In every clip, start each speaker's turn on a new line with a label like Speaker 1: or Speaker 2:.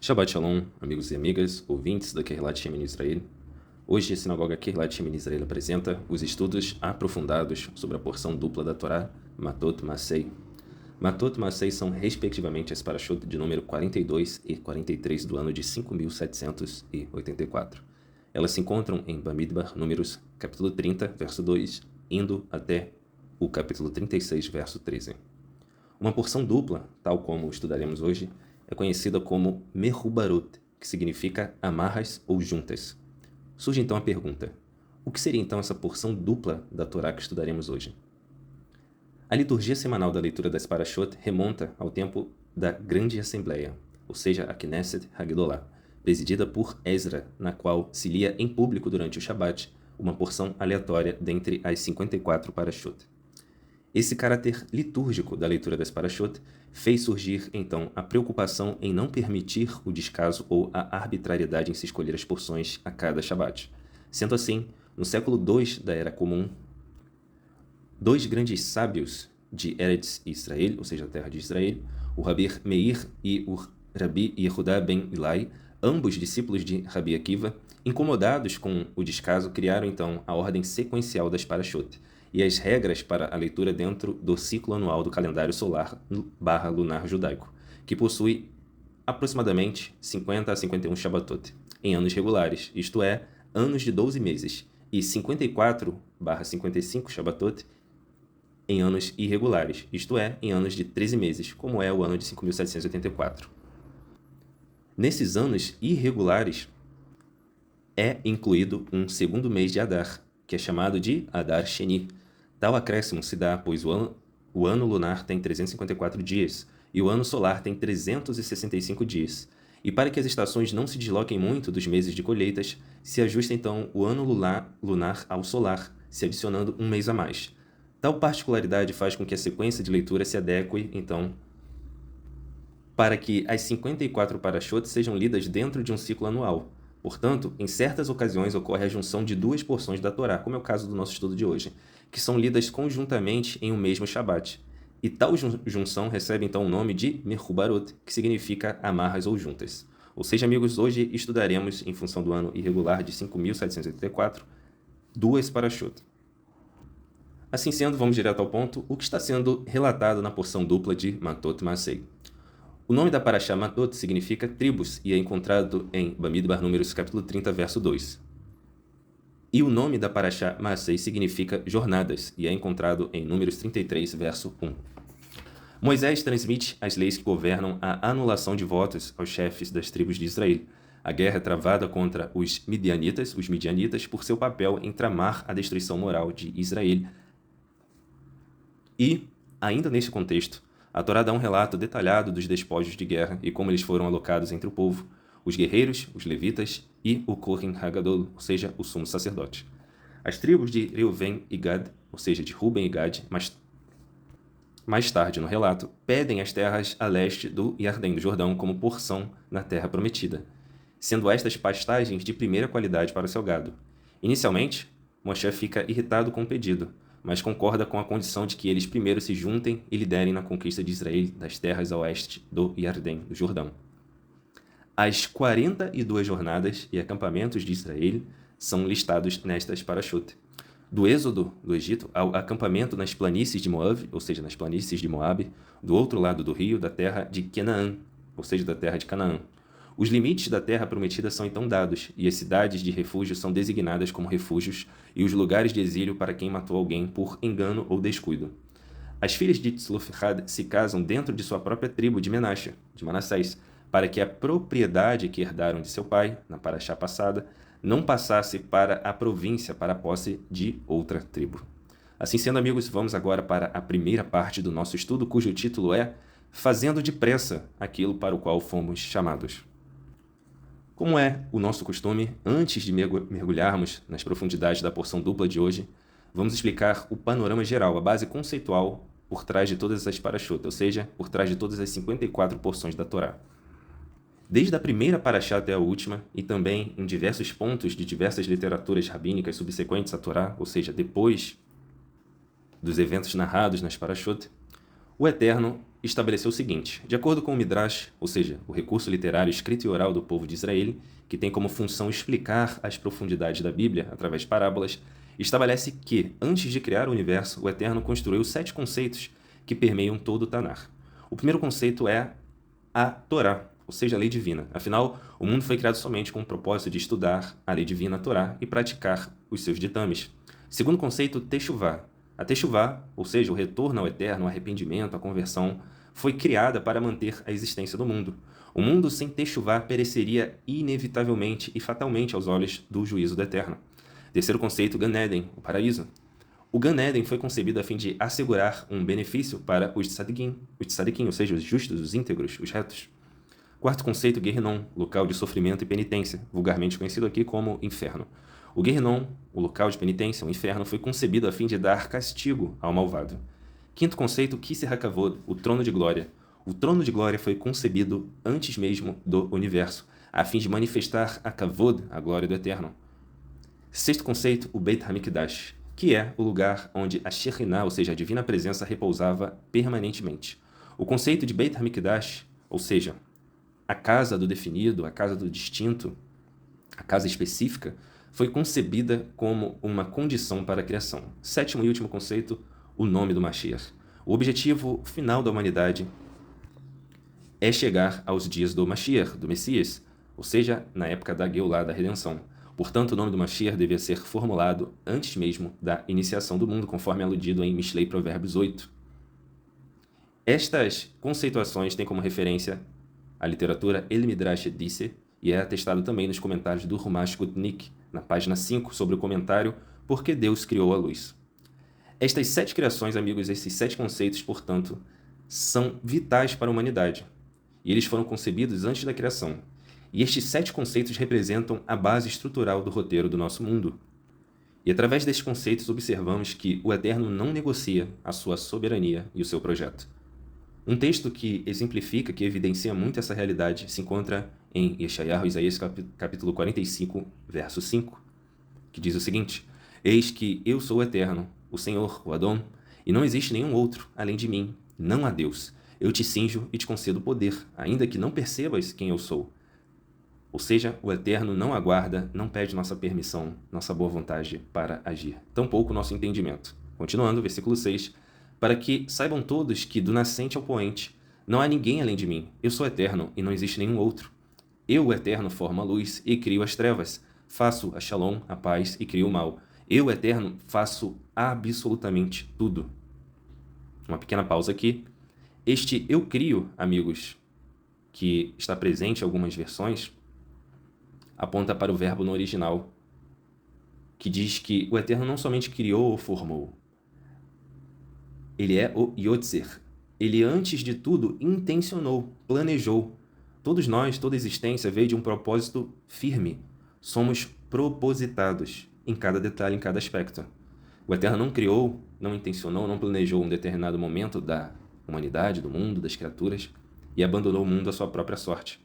Speaker 1: Shabbat Shalom, amigos e amigas, ouvintes da Kehillat Shemini Israel. Hoje a Sinagoga Kehillat Shemini Israel apresenta os estudos aprofundados sobre a porção dupla da Torá, Matot Masei. Matot Masei são respectivamente as parashot de número 42 e 43 do ano de 5.784. Elas se encontram em Bamidbar, números capítulo 30, verso 2, indo até o capítulo 36, verso 13. Uma porção dupla, tal como estudaremos hoje, é conhecida como Mehubarot, que significa amarras ou juntas. Surge então a pergunta: o que seria então essa porção dupla da Torá que estudaremos hoje? A liturgia semanal da leitura das Parashot remonta ao tempo da Grande Assembleia, ou seja, a Knesset Hagdolah, presidida por Ezra, na qual se lia em público durante o Shabat uma porção aleatória dentre as 54 Parashot. Esse caráter litúrgico da leitura das Parashot fez surgir, então, a preocupação em não permitir o descaso ou a arbitrariedade em se escolher as porções a cada Shabat. Sendo assim, no século II da Era Comum, dois grandes sábios de Eretz Israel, ou seja, a terra de Israel, o Rabi Meir e o Rabi Yehuda ben Ilai, ambos discípulos de Rabi Akiva, incomodados com o descaso, criaram então a ordem sequencial das Parashot e as regras para a leitura dentro do ciclo anual do calendário solar/lunar judaico, que possui aproximadamente 50 a 51 Shabbatot, em anos regulares, isto é, anos de 12 meses, e 54/55 Shabbatot em anos irregulares, isto é, em anos de 13 meses, como é o ano de 5.784. Nesses anos irregulares é incluído um segundo mês de Adar, que é chamado de Adar Sheni. Tal acréscimo se dá pois o ano lunar tem 354 dias e o ano solar tem 365 dias. E para que as estações não se desloquem muito dos meses de colheitas, se ajusta então o ano lunar ao solar, se adicionando um mês a mais. Tal particularidade faz com que a sequência de leitura se adeque, então, para que as 54 parashot sejam lidas dentro de um ciclo anual. Portanto, em certas ocasiões ocorre a junção de duas porções da Torá, como é o caso do nosso estudo de hoje, que são lidas conjuntamente em um mesmo Shabat. E tal junção recebe então o nome de Mehubarot, que significa amarras ou juntas. Ou seja, amigos, hoje estudaremos, em função do ano irregular de 5.784, duas parashot. Assim sendo, vamos direto ao ponto, o que está sendo relatado na porção dupla de Matot Masei. O nome da Parashá Matot significa tribos e é encontrado em Bamidbar, números capítulo 30, verso 2. E o nome da Parashá Masei significa jornadas e é encontrado em números 33, verso 1. Moisés transmite as leis que governam a anulação de votos aos chefes das tribos de Israel. A guerra é travada contra os midianitas, por seu papel em tramar a destruição moral de Israel. E, ainda neste contexto, a Torá dá um relato detalhado dos despojos de guerra e como eles foram alocados entre o povo, os guerreiros, os levitas e o Kohen Hagadol, ou seja, o sumo sacerdote. As tribos de Reuven e Gad, ou seja, de Ruben e Gad, mais tarde no relato, pedem as terras a leste do Iardém do Jordão como porção na terra prometida, sendo estas pastagens de primeira qualidade para o seu gado. Inicialmente, Moshe fica irritado com o pedido, mas concorda com a condição de que eles primeiro se juntem e liderem na conquista de Israel das terras a oeste do Iardém, do Jordão. As 42 jornadas e acampamentos de Israel são listados nestas parashot. Do êxodo do Egito ao acampamento nas planícies de Moab, ou seja, nas planícies de Moab, do outro lado do rio, da terra de Canaã, ou seja, da terra de Canaã. Os limites da terra prometida são então dados, e as cidades de refúgio são designadas como refúgios e os lugares de exílio para quem matou alguém por engano ou descuido. As filhas de Tzlofehad se casam dentro de sua própria tribo de Menashe, de Manassés, para que a propriedade que herdaram de seu pai, na paraxá passada, não passasse para a província, para a posse de outra tribo. Assim sendo, amigos, vamos agora para a primeira parte do nosso estudo, cujo título é Fazendo depressa aquilo para o qual fomos chamados. Como é o nosso costume, antes de mergulharmos nas profundidades da porção dupla de hoje, vamos explicar o panorama geral, a base conceitual por trás de todas as parashot, ou seja, por trás de todas as 54 porções da Torá. Desde a primeira parashá até a última, e também em diversos pontos de diversas literaturas rabínicas subsequentes à Torá, ou seja, depois dos eventos narrados nas parashot, o Eterno estabeleceu o seguinte: de acordo com o Midrash, ou seja, o recurso literário escrito e oral do povo de Israel, que tem como função explicar as profundidades da Bíblia através de parábolas, estabelece que, antes de criar o universo, o Eterno construiu 7 conceitos que permeiam todo o Tanar. O primeiro conceito é a Torá, ou seja, a lei divina. Afinal, o mundo foi criado somente com o propósito de estudar a lei divina, a Torá, e praticar os seus ditames. Segundo conceito, Teshuvá. A Teshuvá, ou seja, o retorno ao Eterno, o arrependimento, a conversão, foi criada para manter a existência do mundo. O mundo sem Teshuvá pereceria inevitavelmente e fatalmente aos olhos do juízo do Eterno. Terceiro conceito, Gan Eden, o paraíso. O Gan Eden foi concebido a fim de assegurar um benefício para os tzadikim, ou seja, os justos, os íntegros, os retos. Quarto conceito, Gehinnom, local de sofrimento e penitência, vulgarmente conhecido aqui como inferno. O Gehinnom, o local de penitência, o inferno, foi concebido a fim de dar castigo ao malvado. Quinto conceito, Kisser HaKavod, o trono de glória. O trono de glória foi concebido antes mesmo do universo, a fim de manifestar a Kavod, a glória do Eterno. Sexto conceito, o Beit HaMikdash, que é o lugar onde a Shekhinah, ou seja, a divina presença, repousava permanentemente. O conceito de Beit HaMikdash, ou seja, a casa do definido, a casa do distinto, a casa específica, foi concebida como uma condição para a criação. Sétimo e último conceito, o nome do Mashiach. O objetivo final da humanidade é chegar aos dias do Mashiach, do Messias, ou seja, na época da Geulah, da redenção. Portanto, o nome do Mashiach devia ser formulado antes mesmo da iniciação do mundo, conforme aludido em Mishlei Provérbios 8. Estas conceituações têm como referência a literatura El Midrash Disse e é atestado também nos comentários do Rumash Gutnik, na página 5, sobre o comentário Por que Deus criou a luz. Estas 7 criações, amigos, esses 7 conceitos, portanto, são vitais para a humanidade. E eles foram concebidos antes da criação. E estes 7 conceitos representam a base estrutural do roteiro do nosso mundo. E através destes conceitos observamos que o Eterno não negocia a sua soberania e o seu projeto. Um texto que exemplifica, que evidencia muito essa realidade, se encontra em Yeshayahu, Isaías capítulo 45, verso 5, que diz o seguinte: Eis que eu sou o Eterno, o Senhor, o Adon, e não existe nenhum outro além de mim, não há Deus. Eu te cinjo e te concedo poder, ainda que não percebas quem eu sou. Ou seja, o Eterno não aguarda, não pede nossa permissão, nossa boa vontade para agir, tampouco nosso entendimento. Continuando, versículo 6, para que saibam todos que do nascente ao poente não há ninguém além de mim. Eu sou eterno e não existe nenhum outro. Eu, o Eterno, formo a luz e crio as trevas. Faço a Shalom, a paz, e crio o mal. Eu, o Eterno, faço absolutamente tudo. Uma pequena pausa aqui. Este eu crio, amigos, que está presente em algumas versões, aponta para o verbo no original, que diz que o Eterno não somente criou ou formou, ele é o Yotzer. Ele, antes de tudo, intencionou, planejou. Todos nós, toda existência veio de um propósito firme. Somos propositados em cada detalhe, em cada aspecto. O Eterno não criou, não intencionou, não planejou um determinado momento da humanidade, do mundo, das criaturas, e abandonou o mundo à sua própria sorte.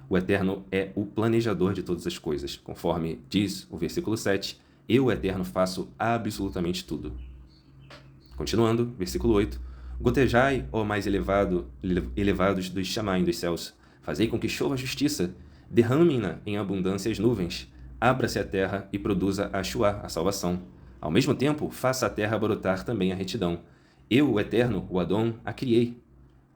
Speaker 1: O Eterno é o planejador de todas as coisas. Conforme diz o versículo 7, eu, o Eterno, faço absolutamente tudo. Continuando, versículo 8, Gotejai, ó mais elevados dos Shamaim, dos céus, fazei com que chova a justiça, derramem-na em abundância as nuvens, abra-se a terra e produza a Shuá, a salvação. Ao mesmo tempo, faça a terra brotar também a retidão. Eu, o Eterno, o Adon, a criei.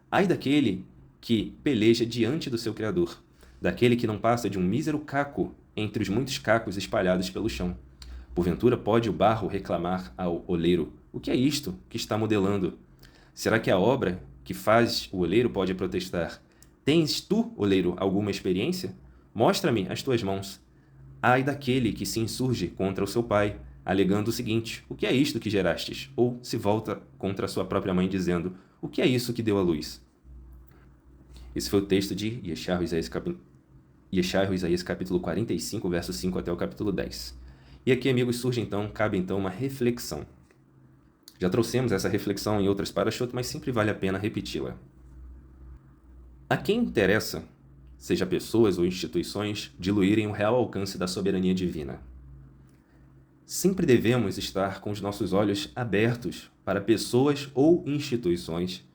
Speaker 1: Ai daquele que peleja diante do seu Criador, daquele que não passa de um mísero caco entre os muitos cacos espalhados pelo chão. Porventura pode o barro reclamar ao oleiro: o que é isto que está modelando? Será que a obra que faz o oleiro pode protestar: tens tu, oleiro, alguma experiência? Mostra-me as tuas mãos. Ai daquele que se insurge contra o seu pai, alegando o seguinte: o que é isto que gerastes? Ou se volta contra a sua própria mãe, dizendo: o que é isso que deu à luz? Esse foi o texto de Yeshayahu, Isaías capítulo 45, verso 5 até o capítulo 10. E aqui, amigos, cabe então uma reflexão. Já trouxemos essa reflexão em outras parashot, mas sempre vale a pena repeti-la. A quem interessa, seja pessoas ou instituições, diluírem o real alcance da soberania divina? Sempre devemos estar com os nossos olhos abertos para pessoas ou instituições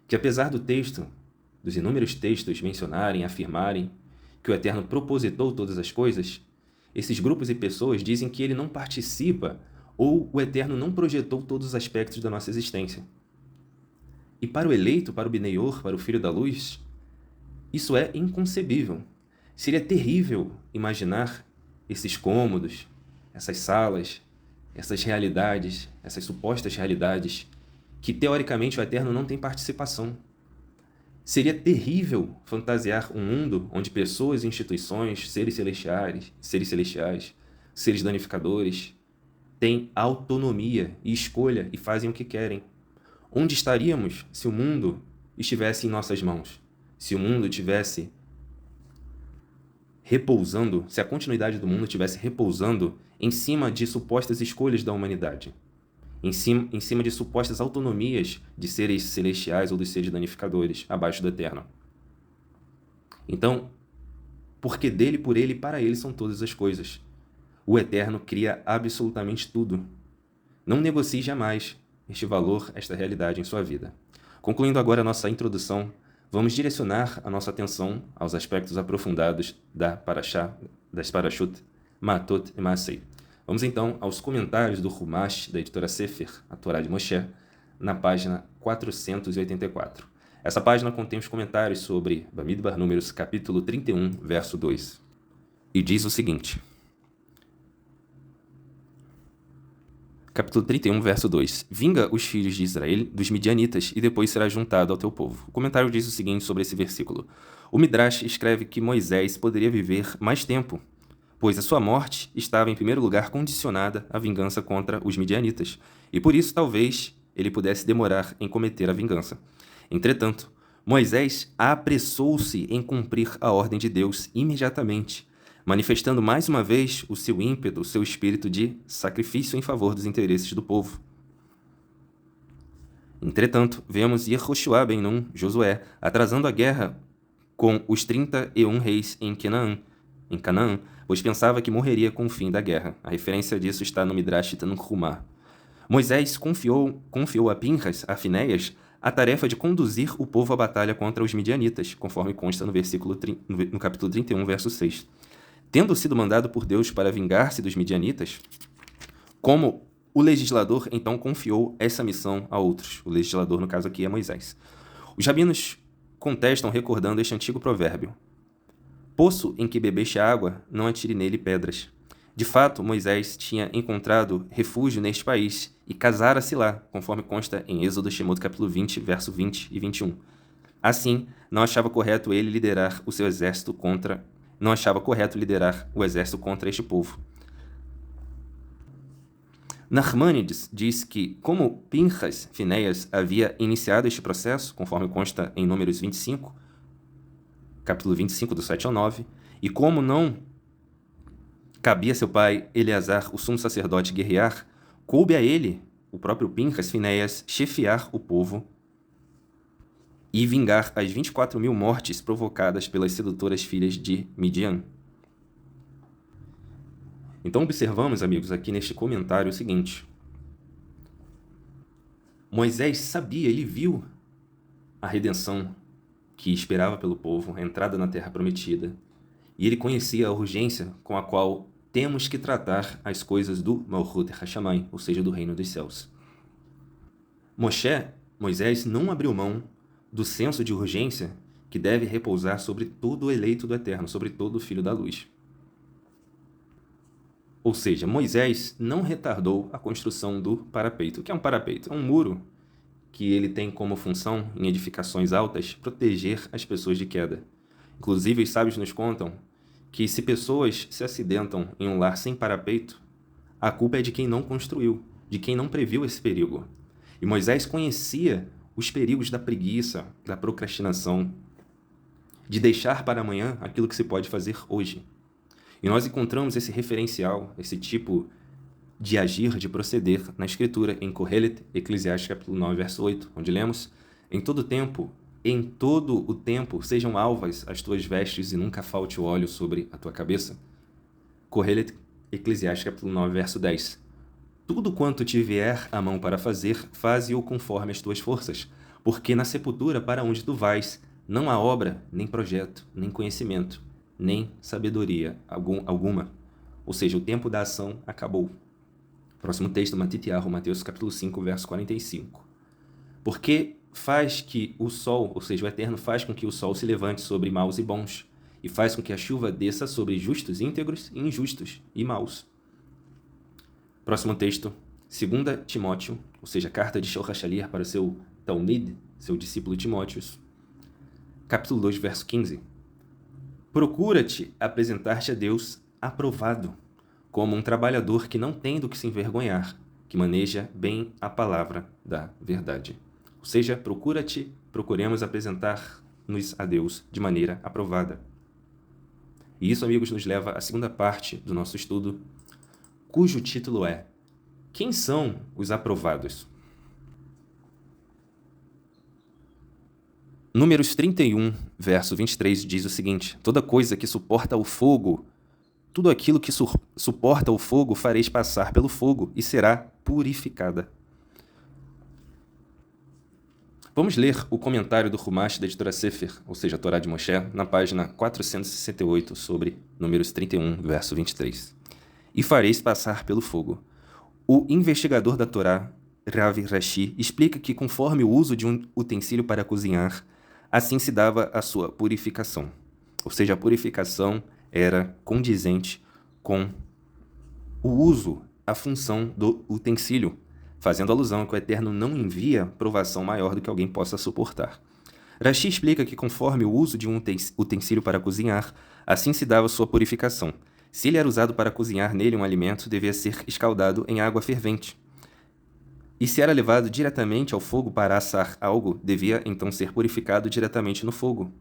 Speaker 1: que apesar dos inúmeros textos mencionarem, afirmarem que o Eterno propositou todas as coisas, esses grupos e pessoas dizem que ele não participa ou o Eterno não projetou todos os aspectos da nossa existência. E para o eleito, para o Beneior, para o Filho da Luz, isso é inconcebível. Seria terrível imaginar esses cômodos, essas salas, essas realidades, essas supostas realidades, que teoricamente o Eterno não tem participação. Seria terrível fantasiar um mundo onde pessoas e instituições, seres celestiais, seres danificadores, têm autonomia e escolha e fazem o que querem. Onde estaríamos se o mundo estivesse em nossas mãos? Se o mundo estivesse repousando, se a continuidade do mundo estivesse repousando em cima de supostas escolhas da humanidade, em cima de supostas autonomias de seres celestiais ou dos seres danificadores, abaixo do Eterno. Então, porque dele, por ele e para ele são todas as coisas. O Eterno cria absolutamente tudo. Não negocie jamais este valor, esta realidade em sua vida. Concluindo agora a nossa introdução, vamos direcionar a nossa atenção aos aspectos aprofundados das Parashut, Matot e Maasei. Vamos então aos comentários do Humash, da editora Sefer, a Torá de Moshe, na página 484. Essa página contém os comentários sobre Bamidbar Números, capítulo 31, verso 2. E diz o seguinte: Capítulo 31, verso 2. Vinga os filhos de Israel dos midianitas e depois será juntado ao teu povo. O comentário diz o seguinte sobre esse versículo. O Midrash escreve que Moisés poderia viver mais tempo, pois a sua morte estava em primeiro lugar condicionada à vingança contra os midianitas, e por isso talvez ele pudesse demorar em cometer a vingança. Entretanto, Moisés apressou-se em cumprir a ordem de Deus imediatamente, manifestando mais uma vez o seu ímpeto, o seu espírito de sacrifício em favor dos interesses do povo. Entretanto, vemos Yehoshua ben Nun, Josué, atrasando a guerra com os 31 reis em Canaã, pois pensava que morreria com o fim da guerra. A referência disso está no Midrash Tanhumá. Moisés confiou a Pinhas, a Finéias, a tarefa de conduzir o povo à batalha contra os midianitas, conforme consta no capítulo 31, verso 6. Tendo sido mandado por Deus para vingar-se dos midianitas, como o legislador então confiou essa missão a outros. O legislador, no caso aqui, é Moisés. Os rabinos contestam recordando este antigo provérbio: poço em que bebeste água, não atire nele pedras. De fato, Moisés tinha encontrado refúgio neste país e casara-se lá, conforme consta em Êxodo Shemot, capítulo 20, verso 20 e 21. Assim, não achava correto liderar o exército contra este povo. Nachmanides diz que, como Pinhas, Finéias, havia iniciado este processo, conforme consta em Números 25, capítulo 25, do 7 ao 9, e como não cabia a seu pai Eleazar, o sumo sacerdote, guerrear, coube a ele, o próprio Pinhas, Finéias, chefiar o povo e vingar as 24.000 mortes provocadas pelas sedutoras filhas de Midian. Então observamos, amigos, aqui neste comentário o seguinte: Moisés sabia, ele viu a redenção que esperava pelo povo, a entrada na terra prometida, e ele conhecia a urgência com a qual temos que tratar as coisas do Malchut Hashamayim, ou seja, do reino dos céus. Moisés não abriu mão do senso de urgência que deve repousar sobre todo o eleito do Eterno, sobre todo o Filho da Luz. Ou seja, Moisés não retardou a construção do parapeito. O que é um parapeito? É um muro que ele tem como função, em edificações altas, proteger as pessoas de queda. Inclusive, os sábios nos contam que se pessoas se acidentam em um lar sem parapeito, a culpa é de quem não construiu, de quem não previu esse perigo. E Moisés conhecia os perigos da preguiça, da procrastinação, de deixar para amanhã aquilo que se pode fazer hoje. E nós encontramos esse referencial, esse tipo de agir, de proceder, na Escritura, em Kohelet, Eclesiastes, capítulo 9, verso 8, onde lemos: em todo o tempo, sejam alvas as tuas vestes e nunca falte o óleo sobre a tua cabeça. Kohelet, Eclesiastes, capítulo 9, verso 10. Tudo quanto te vier a mão para fazer, faze-o conforme as tuas forças, Porque na sepultura para onde tu vais, não há obra, nem projeto, nem conhecimento, nem sabedoria alguma. Ou seja, o tempo da ação acabou. Próximo texto, Matitiarro, Mateus capítulo 5, verso 45. Porque faz que o sol, ou seja, o Eterno faz com que o sol se levante sobre maus e bons, e faz com que a chuva desça sobre justos, íntegros e injustos e maus. Próximo texto, 2 Timóteo, ou seja, carta de Shor HaShaliach para o seu Talmid, seu discípulo Timóteos, capítulo 2, verso 15. Procura-te apresentar-te a Deus aprovado, como um trabalhador que não tem do que se envergonhar, que maneja bem a palavra da verdade. Ou seja, procuremos apresentar-nos a Deus de maneira aprovada. E isso, amigos, nos leva à segunda parte do nosso estudo, cujo título é: quem são os aprovados? Números 31, verso 23 diz o seguinte: toda coisa que suporta o fogo, tudo aquilo que suporta o fogo fareis passar pelo fogo e será purificada. Vamos ler o comentário do Humash da editora Sefer, ou seja, a Torá de Moshe, na página 468, sobre Números 31, verso 23. E fareis passar pelo fogo. O investigador da Torá, Rav Rashi, explica que conforme o uso de um utensílio para cozinhar, assim se dava a sua purificação. Ou seja, a purificação era condizente com o uso, a função do utensílio, fazendo alusão a que o Eterno não envia provação maior do que alguém possa suportar. Rashi explica que conforme o uso de um utensílio para cozinhar, assim se dava sua purificação. Se ele era usado para cozinhar nele um alimento, devia ser escaldado em água fervente. E se era levado diretamente ao fogo para assar algo, devia então ser purificado diretamente no fogo.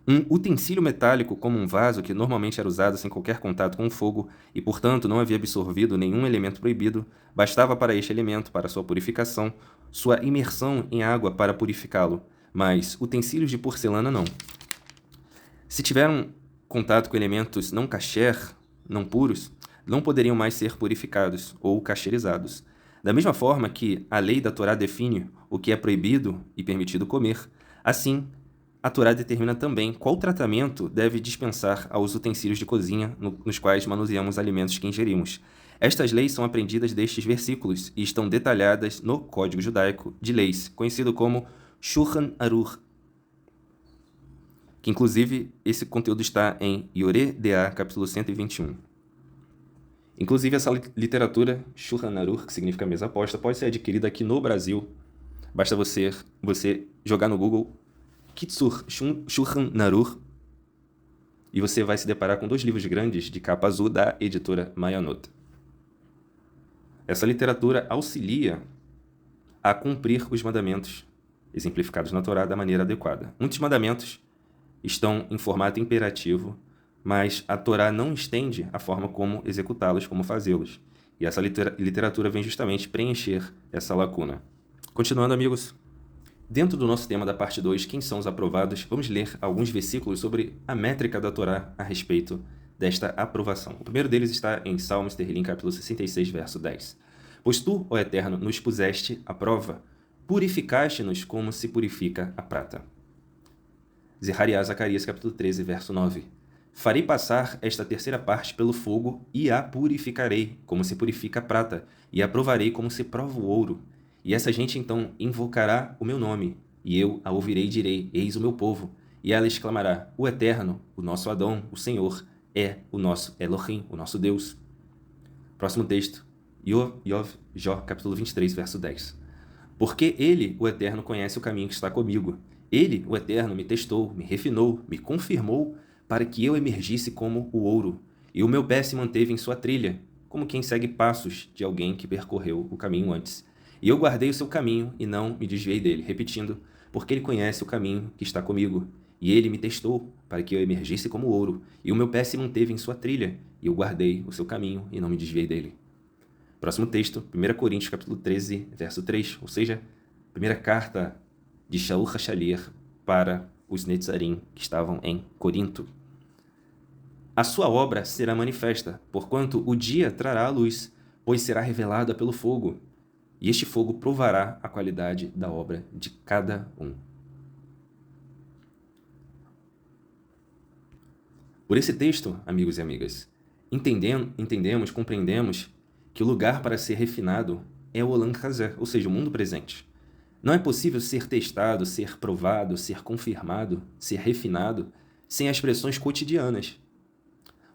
Speaker 1: Um utensílio metálico, como um vaso que normalmente era usado sem qualquer contato com o fogo e, portanto, não havia absorvido nenhum elemento proibido, bastava para este elemento, para sua purificação, sua imersão em água para purificá-lo, mas utensílios de porcelana não. Se tiveram contato com elementos não kasher, não puros, não poderiam mais ser purificados ou kasherizados. Da mesma forma que a lei da Torá define o que é proibido e permitido comer, assim, a Torá determina também qual tratamento deve dispensar aos utensílios de cozinha nos quais manuseamos alimentos que ingerimos. Estas leis são aprendidas destes versículos e estão detalhadas no Código Judaico de Leis, conhecido como Shulchan Aruch, que inclusive esse conteúdo está em Yoreh Deah, capítulo 121. Inclusive, essa literatura, Shulchan Aruch, que significa mesa posta, pode ser adquirida aqui no Brasil. Basta você jogar no Google Kitzur Shulchan Aruch e você vai se deparar com 2 livros grandes de capa azul da editora Mayanot. Essa literatura auxilia a cumprir os mandamentos exemplificados na Torá da maneira adequada. Muitos mandamentos estão em formato imperativo, mas a Torá não estende a forma como executá-los, como fazê-los. E essa literatura vem justamente preencher essa lacuna. Continuando, amigos, dentro do nosso tema da parte 2, quem são os aprovados, vamos ler alguns versículos sobre a métrica da Torá a respeito desta aprovação. O primeiro deles está em Salmos Terrilim, capítulo 66, verso 10. Pois tu, ó Eterno, nos puseste à prova, purificaste-nos como se purifica a prata. Zacarias, capítulo 13, verso 9. Farei passar esta terceira parte pelo fogo e a purificarei, como se purifica a prata, e a provarei como se prova o ouro. E essa gente então invocará o meu nome, e eu a ouvirei e direi, eis o meu povo. E ela exclamará, o Eterno, o nosso Adão, o Senhor, é o nosso Elohim, o nosso Deus. Próximo texto, Jó, capítulo 23, verso 10. Porque ele, o Eterno, conhece o caminho que está comigo. Ele, o Eterno, me testou, me refinou, me confirmou, para que eu emergisse como o ouro, e o meu pé se manteve em sua trilha, como quem segue passos de alguém que percorreu o caminho antes. E eu guardei o seu caminho e não me desviei dele, repetindo, porque ele conhece o caminho que está comigo, e ele me testou, para que eu emergisse como ouro, e o meu pé se manteve em sua trilha, e eu guardei o seu caminho e não me desviei dele. Próximo texto, 1 Coríntios, capítulo 13, verso 3, ou seja, primeira carta de Shaul HaShaliach para os Netzarim que estavam em Corinto. A sua obra será manifesta, porquanto o dia trará a luz, pois será revelada pelo fogo. e este fogo provará a qualidade da obra de cada um. Por esse texto, amigos e amigas, compreendemos que o lugar para ser refinado é o Olam Hazé, ou seja, o mundo presente. Não é possível ser testado, ser provado, ser confirmado, ser refinado, sem as pressões cotidianas.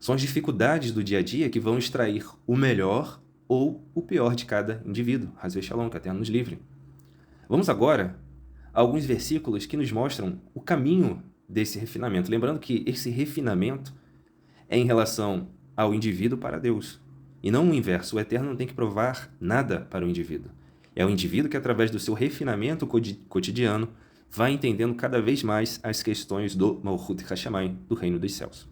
Speaker 1: São as dificuldades do dia a dia que vão extrair o melhor ou o pior de cada indivíduo. Hazé Shalom, que a Terra nos livre. Vamos agora a alguns versículos que nos mostram o caminho desse refinamento. Lembrando que esse refinamento é em relação ao indivíduo para Deus, e não o inverso. O Eterno não tem que provar nada para o indivíduo. É o indivíduo que, através do seu refinamento cotidiano, vai entendendo cada vez mais as questões do Malchut Hashamayim, do Reino dos Céus.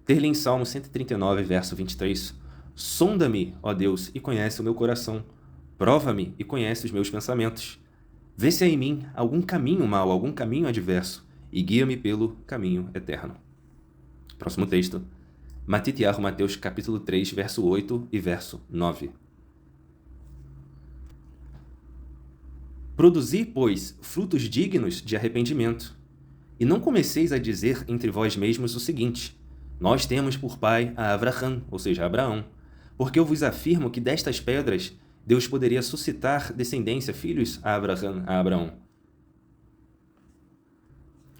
Speaker 1: Ter-lhe em Salmo 139, verso 23, sonda-me, ó Deus, e conhece o meu coração. Prova-me e conhece os meus pensamentos. Vê se há em mim algum caminho mau, algum caminho adverso, e guia-me pelo caminho eterno. Próximo texto. Matitiahu, Mateus capítulo 3, verso 8 e verso 9. Produzi, pois, frutos dignos de arrependimento, e não comeceis a dizer entre vós mesmos o seguinte: nós temos por pai a Avraham, ou seja, Abraão, porque eu vos afirmo que destas pedras Deus poderia suscitar descendência, filhos a Abraão.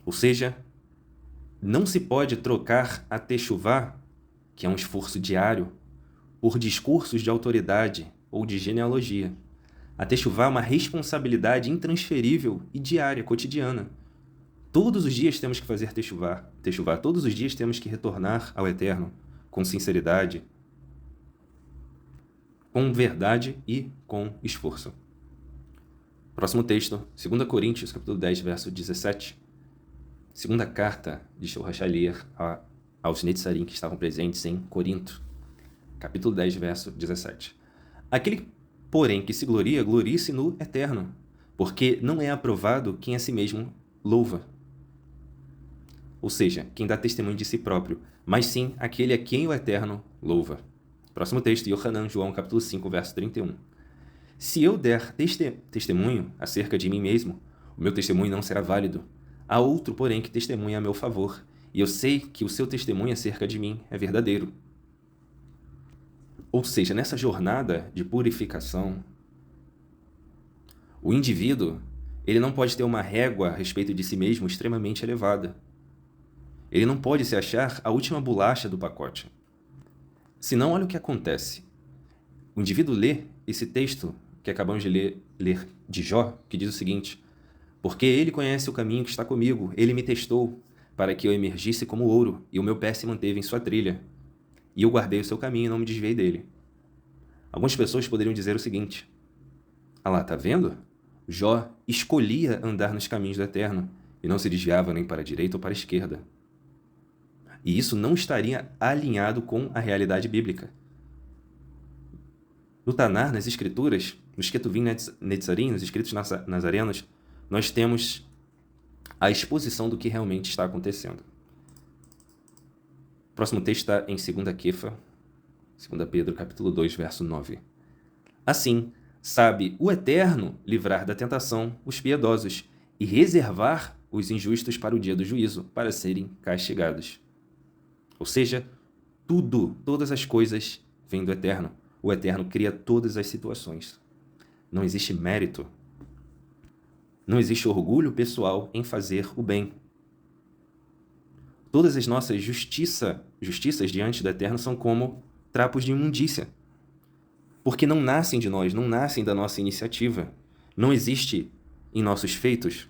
Speaker 1: Ou seja, não se pode trocar a techuvá, que é um esforço diário, por discursos de autoridade ou de genealogia. A techuvá é uma responsabilidade intransferível e diária, cotidiana. Todos os dias temos que fazer techuvá. Todos os dias temos que retornar ao Eterno, com sinceridade, com verdade e com esforço. Próximo texto, 2 Coríntios, capítulo 10, verso 17. Segunda carta de Shorachalier aos Netzarim que estavam presentes em Corinto, capítulo 10, verso 17. Aquele, porém, que se gloria, glorie-se no Eterno, porque não é aprovado quem a si mesmo louva. Ou seja, quem dá testemunho de si próprio, mas sim aquele a quem o Eterno louva. Próximo texto, Yohanan, João, capítulo 5, verso 31. Se eu der testemunho acerca de mim mesmo, o meu testemunho não será válido. Há outro, porém, que testemunha a meu favor, e eu sei que o seu testemunho acerca de mim é verdadeiro. Ou seja, nessa jornada de purificação, o indivíduo, ele não pode ter uma régua a respeito de si mesmo extremamente elevada. Ele não pode se achar a última bolacha do pacote. Senão, olha o que acontece. O indivíduo lê esse texto que acabamos de ler de Jó, que diz o seguinte: porque ele conhece o caminho que está comigo, ele me testou, para que eu emergisse como ouro, e o meu pé se manteve em sua trilha. E eu guardei o seu caminho e não me desviei dele. Algumas pessoas poderiam dizer o seguinte: ah lá, tá vendo? Jó escolhia andar nos caminhos do Eterno, e não se desviava nem para a direita ou para a esquerda. E isso não estaria alinhado com a realidade bíblica. No Tanar, nas Escrituras, nos Ketuvim Netzarim, nos escritos nazarenos, nós temos a exposição do que realmente está acontecendo. O próximo texto está em 2 Kefa, 2 Pedro, capítulo 2, verso 9. Assim, sabe o Eterno livrar da tentação os piedosos e reservar os injustos para o dia do juízo, para serem castigados. Ou seja, todas as coisas vêm do Eterno. O Eterno cria todas as situações. Não existe mérito. Não existe orgulho pessoal em fazer o bem. Todas as nossas justiças diante do Eterno são como trapos de imundícia. Porque não nascem de nós, não nascem da nossa iniciativa. Não existe em nossos feitos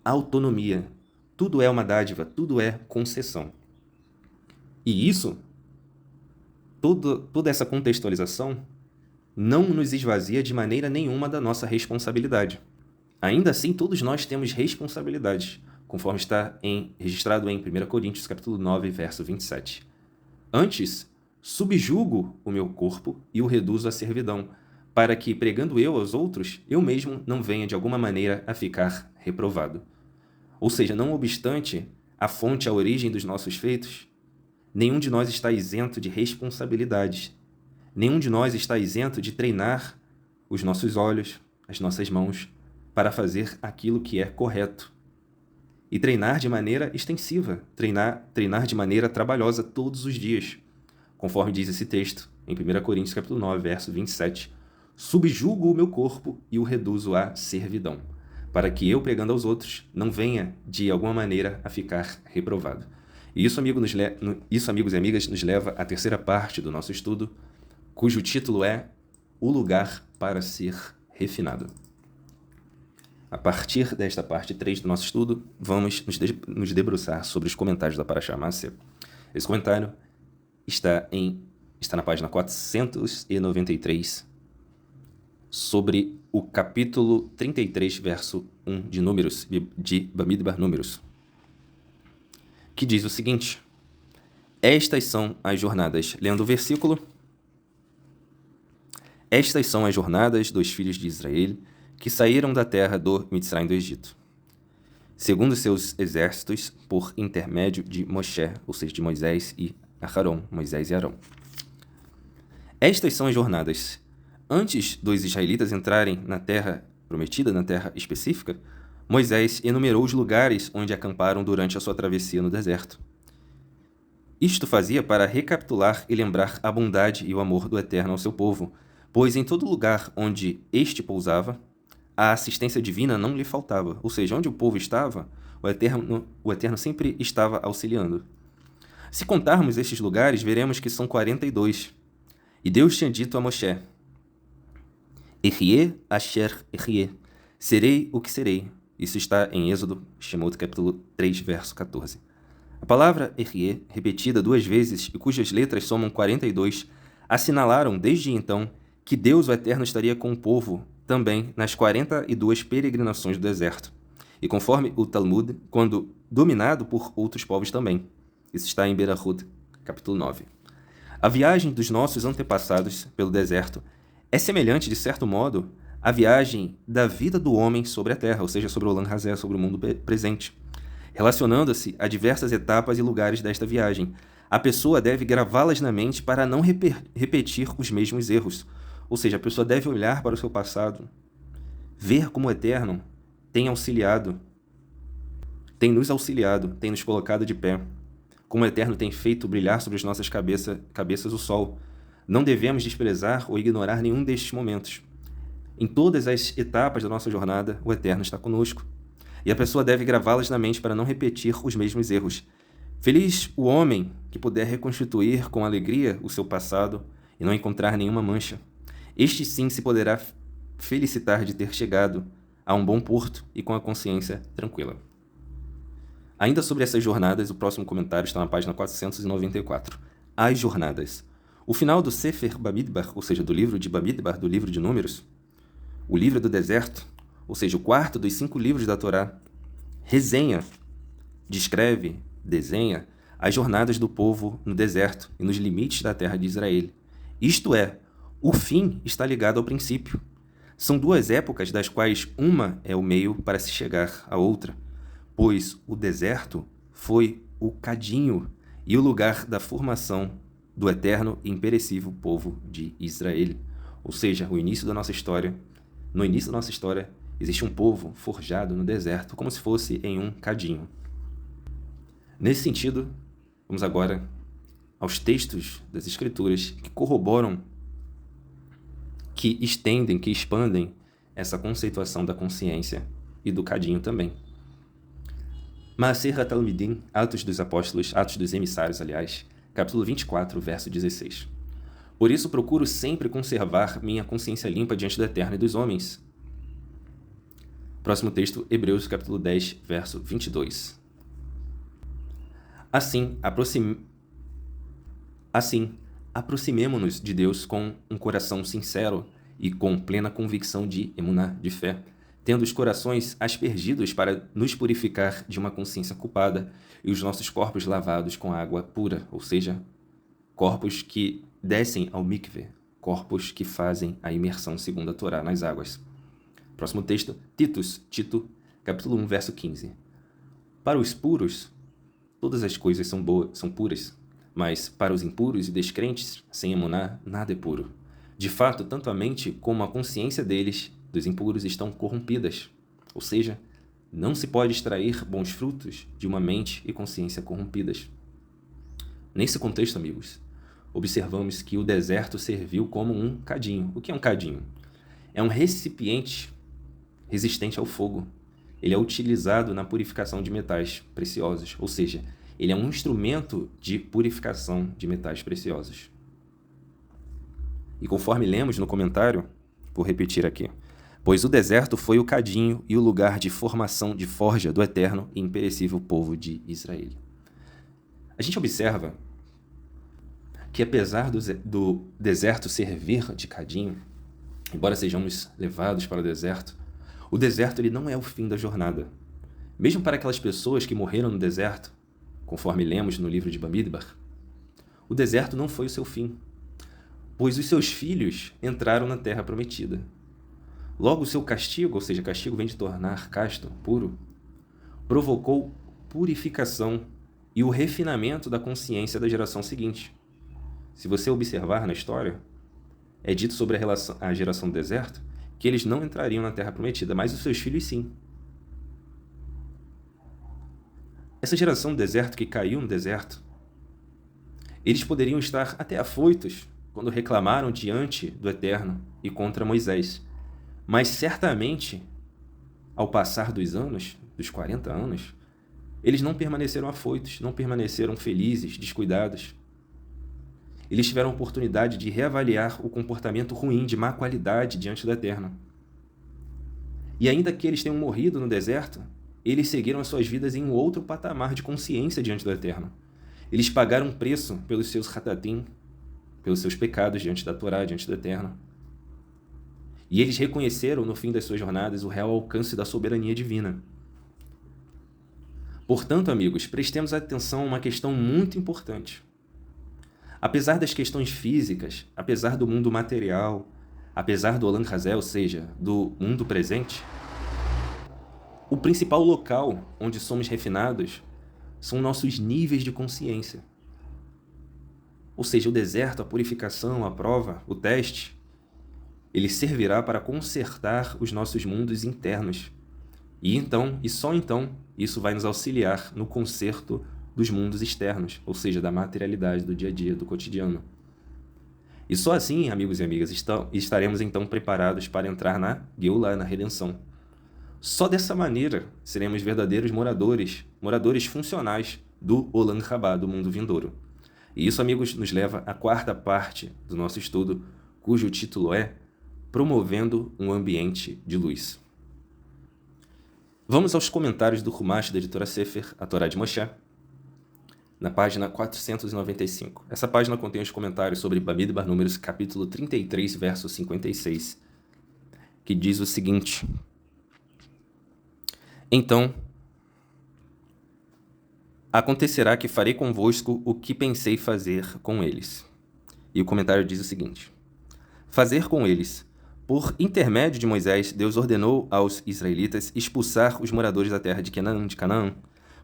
Speaker 1: autonomia. Tudo é uma dádiva, tudo é concessão. E isso, toda essa contextualização, não nos esvazia de maneira nenhuma da nossa responsabilidade. Ainda assim, todos nós temos responsabilidades, conforme está registrado em 1 Coríntios capítulo 9, verso 27. Antes, subjugo o meu corpo e o reduzo à servidão, para que, pregando eu aos outros, eu mesmo não venha de alguma maneira a ficar reprovado. Ou seja, não obstante a fonte, a origem dos nossos feitos, nenhum de nós está isento de responsabilidades. Nenhum de nós está isento de treinar os nossos olhos, as nossas mãos, para fazer aquilo que é correto. E treinar de maneira extensiva, treinar de maneira trabalhosa todos os dias. Conforme diz esse texto, em 1 Coríntios capítulo 9, verso 27, subjugo o meu corpo e o reduzo à servidão, para que eu, pregando aos outros, não venha, de alguma maneira, a ficar reprovado. E isso, amigos e amigas, nos leva à terceira parte do nosso estudo, cujo título é O Lugar para Ser Refinado. A partir desta parte 3 do nosso estudo, vamos nos debruçar sobre os comentários da Parashá Maaser. Esse comentário está na página 493, sobre o capítulo 33, verso 1 de Números, de Bamidbar Números, que diz o seguinte: estas são as jornadas, lendo o versículo, estas são as jornadas dos filhos de Israel, que saíram da terra do Mitzrayim do Egito, segundo seus exércitos, por intermédio de Moshe, ou seja, de Moisés e Aharon, Moisés e Arão. Estas são as jornadas. Antes dos israelitas entrarem na terra prometida, na terra específica, Moisés enumerou os lugares onde acamparam durante a sua travessia no deserto. Isto fazia para recapitular e lembrar a bondade e o amor do Eterno ao seu povo, pois em todo lugar onde este pousava, a assistência divina não lhe faltava, ou seja, onde o povo estava, o Eterno sempre estava auxiliando. Se contarmos estes lugares, veremos que são 42. E Deus tinha dito a Moshe: Ehyeh asher ehyeh, serei o que serei. Isso está em Êxodo, Shemot, capítulo 3, verso 14. A palavra Ehyeh, repetida 2 vezes e cujas letras somam 42, assinalaram desde então que Deus, o Eterno, estaria com o povo também nas 42 peregrinações do deserto, e conforme o Talmud, quando dominado por outros povos também. Isso está em Berahut, capítulo 9. A viagem dos nossos antepassados pelo deserto é semelhante, de certo modo, à viagem da vida do homem sobre a terra, ou seja, sobre o Olam Hazé, sobre o mundo presente. Relacionando-se a diversas etapas e lugares desta viagem, a pessoa deve gravá-las na mente para não repetir os mesmos erros. Ou seja, a pessoa deve olhar para o seu passado, ver como o Eterno tem nos auxiliado, tem nos colocado de pé, como o Eterno tem feito brilhar sobre as nossas cabeças o sol. Não devemos desprezar ou ignorar nenhum destes momentos. Em todas as etapas da nossa jornada, o Eterno está conosco. E a pessoa deve gravá-las na mente para não repetir os mesmos erros. Feliz o homem que puder reconstituir com alegria o seu passado e não encontrar nenhuma mancha. Este sim se poderá felicitar de ter chegado a um bom porto e com a consciência tranquila. Ainda sobre essas jornadas, o próximo comentário está na página 494. As jornadas. O final do Sefer Bamidbar, ou seja, do livro de Bamidbar, do livro de Números, o livro do deserto, ou seja, o quarto dos 5 livros da Torá, desenha as jornadas do povo no deserto e nos limites da terra de Israel. Isto é, o fim está ligado ao princípio. São 2 épocas, das quais uma é o meio para se chegar à outra, pois o deserto foi o cadinho e o lugar da formação do eterno e imperecível povo de Israel. Ou seja, no início da nossa história, existe um povo forjado no deserto, como se fosse em um cadinho. Nesse sentido, vamos agora aos textos das Escrituras que corroboram, que estendem, que expandem essa conceituação da consciência e do cadinho também. Maaser HaTalmidim, Atos dos Apóstolos, Atos dos Emissários, aliás, capítulo 24, verso 16. Por isso procuro sempre conservar minha consciência limpa diante do Eterno e dos homens. Próximo texto, Hebreus, capítulo 10, verso 22. Assim, aproximemo-nos de Deus com um coração sincero e com plena convicção de emuná, de fé, tendo os corações aspergidos para nos purificar de uma consciência culpada e os nossos corpos lavados com água pura, ou seja, corpos que descem ao mikveh, corpos que fazem a imersão segundo a Torá nas águas. Próximo texto, Tito, capítulo 1, verso 15. Para os puros, todas as coisas são puras, mas para os impuros e descrentes, sem emuná, nada é puro. De fato, tanto a mente como a consciência deles, dos impuros, estão corrompidas. Ou seja, não se pode extrair bons frutos de uma mente e consciência corrompidas. Nesse contexto, amigos, observamos que o deserto serviu como um cadinho. O que é um cadinho? É um recipiente resistente ao fogo. Ele é utilizado na purificação de metais preciosos, ou seja, ele é um instrumento de purificação de metais preciosos. E conforme lemos no comentário, vou repetir aqui, pois o deserto foi o cadinho e o lugar de formação de forja do eterno e imperecível povo de Israel. A gente observa que apesar do deserto servir de cadinho, embora sejamos levados para o deserto ele não é o fim da jornada. Mesmo para aquelas pessoas que morreram no deserto, conforme lemos no livro de Bamidbar, o deserto não foi o seu fim, pois os seus filhos entraram na terra prometida. Logo, o seu castigo, ou seja, castigo vem de tornar casto, puro, provocou purificação e o refinamento da consciência da geração seguinte. Se você observar na história, é dito sobre a geração do deserto que eles não entrariam na terra prometida, mas os seus filhos sim. Essa geração do deserto que caiu no deserto, eles poderiam estar até afoitos quando reclamaram diante do Eterno e contra Moisés. Mas certamente, ao passar dos anos, dos 40 anos, eles não permaneceram afoitos, não permaneceram felizes, descuidados. Eles tiveram a oportunidade de reavaliar o comportamento ruim, de má qualidade diante do Eterno. E ainda que eles tenham morrido no deserto, eles seguiram as suas vidas em um outro patamar de consciência diante do Eterno. Eles pagaram um preço pelos seus hatatim, pelos seus pecados diante da Torá, diante do Eterno. E eles reconheceram no fim das suas jornadas o real alcance da soberania divina. Portanto, amigos, prestemos atenção a uma questão muito importante. Apesar das questões físicas, apesar do mundo material, apesar do Olam Hazé, ou seja, do mundo presente, o principal local onde somos refinados são nossos níveis de consciência. Ou seja, o deserto, a purificação, a prova, o teste, ele servirá para consertar os nossos mundos internos. E então, e só então, isso vai nos auxiliar no conserto dos mundos externos, ou seja, da materialidade, do dia a dia, do cotidiano. E só assim, amigos e amigas, estaremos então preparados para entrar na Geulah, na redenção. Só dessa maneira seremos verdadeiros moradores funcionais do Olam Rabá, do mundo vindouro. E isso, amigos, nos leva à quarta parte do nosso estudo, cujo título é Promovendo um Ambiente de Luz. Vamos aos comentários do Humash da editora Sefer, a Torá de Moshe, na página 495. Essa página contém os comentários sobre Bamidbar, números capítulo 33, verso 56, que diz o seguinte: Então, acontecerá que farei convosco o que pensei fazer com eles. E o comentário diz o seguinte: fazer com eles. Por intermédio de Moisés, Deus ordenou aos israelitas expulsar os moradores da terra de Canaã,